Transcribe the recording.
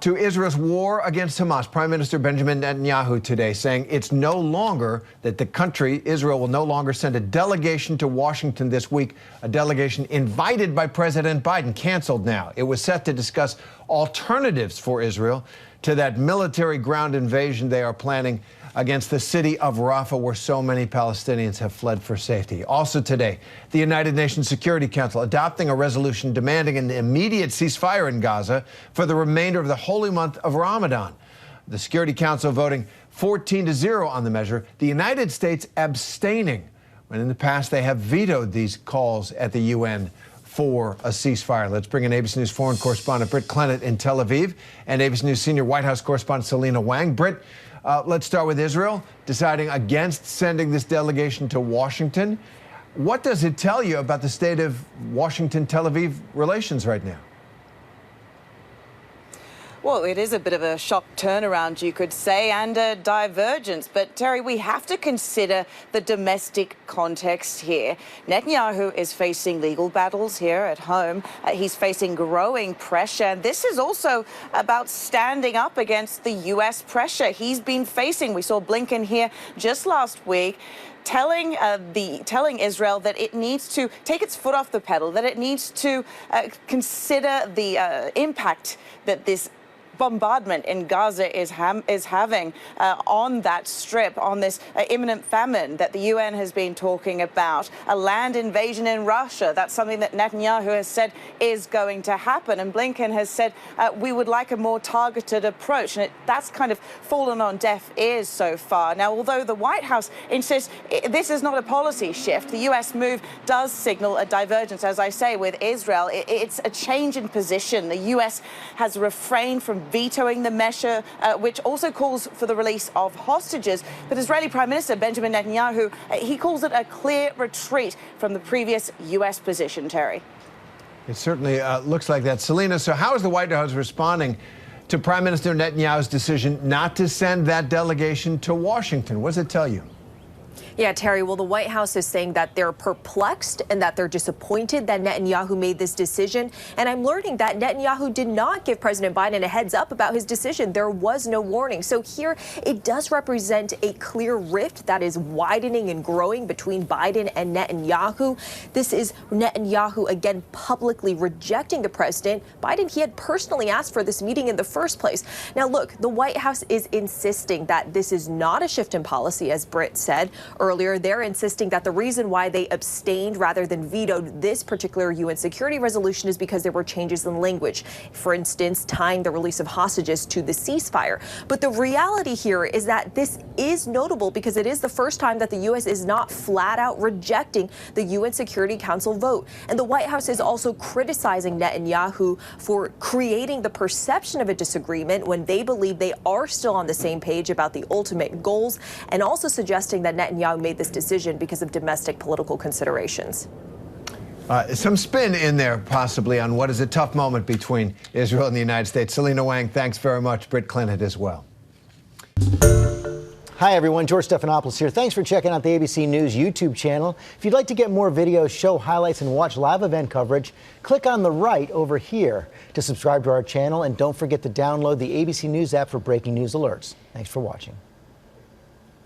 To Israel's war against Hamas, Prime Minister Benjamin Netanyahu today saying it's no longer that the country, Israel, will no longer send a delegation to Washington this week, a delegation invited by President Biden, canceled now. It was set to discuss alternatives for Israel to that military ground invasion they are planning against the city of Rafah, where so many Palestinians have fled for safety. Also today, the United Nations Security Council adopting a resolution demanding an immediate ceasefire in Gaza for the remainder of the holy month of Ramadan. The Security Council voting 14-0 on the measure, the United States abstaining, when in the past they have vetoed these calls at the UN for a ceasefire. Let's bring in ABC News foreign correspondent Britt Clennett in Tel Aviv and ABC News senior White House correspondent Selena Wang. Britt, let's start with Israel deciding against sending this delegation to Washington. What does it tell you about the state of Washington-Tel Aviv relations right now? Well, it is a bit of a shock turnaround, you could say, and a divergence. But, Terry, we have to consider the domestic context here. Netanyahu is facing legal battles here at home. He's facing growing pressure. And this is also about standing up against the U.S. pressure he's been facing. We saw Blinken here just last week telling Israel that it needs to take its foot off the pedal, that it needs to consider the impact that this bombardment in Gaza is having on that strip, on this imminent famine that the UN has been talking about, a land invasion in Russia. That's something that Netanyahu has said is going to happen. And Blinken has said we would like a more targeted approach. And that's kind of fallen on deaf ears so far. Now, although the White House insists this is not a policy shift, the US move does signal a divergence, as I say, with Israel. It's a change in position. The US has refrained from vetoing the measure, which also calls for the release of hostages. But Israeli Prime Minister Benjamin Netanyahu, he calls it a clear retreat from the previous U.S. position, Terry. It certainly looks like that. Selena, so how is the White House responding to Prime Minister Netanyahu's decision not to send that delegation to Washington? What does it tell you? Yeah, Terry, well, the White House is saying that they're perplexed and that they're disappointed that Netanyahu made this decision. And I'm learning that Netanyahu did not give President Biden a heads up about his decision. There was no warning. So here it does represent a clear rift that is widening and growing between Biden and Netanyahu. This is Netanyahu again publicly rejecting the president. Biden, he had personally asked for this meeting in the first place. Now, look, the White House is insisting that this is not a shift in policy, as Britt said earlier. They're insisting that the reason why they abstained rather than vetoed this particular UN security resolution is because there were changes in language. For instance, tying the release of hostages to the ceasefire. But the reality here is that this is notable because it is the first time that the U.S. is not flat out rejecting the UN Security Council vote. And the White House is also criticizing Netanyahu for creating the perception of a disagreement when they believe they are still on the same page about the ultimate goals, and also suggesting that Netanyahu made this decision because of domestic political considerations. Some spin in there, possibly, on what is a tough moment between Israel and the United States. Selena Wang, thanks very much. Britt Clennett as well. Hi, everyone. George Stephanopoulos here. Thanks for checking out the ABC News YouTube channel. If you'd like to get more videos, show highlights, and watch live event coverage, click on the right over here to subscribe to our channel. And don't forget to download the ABC News app for breaking news alerts. Thanks for watching.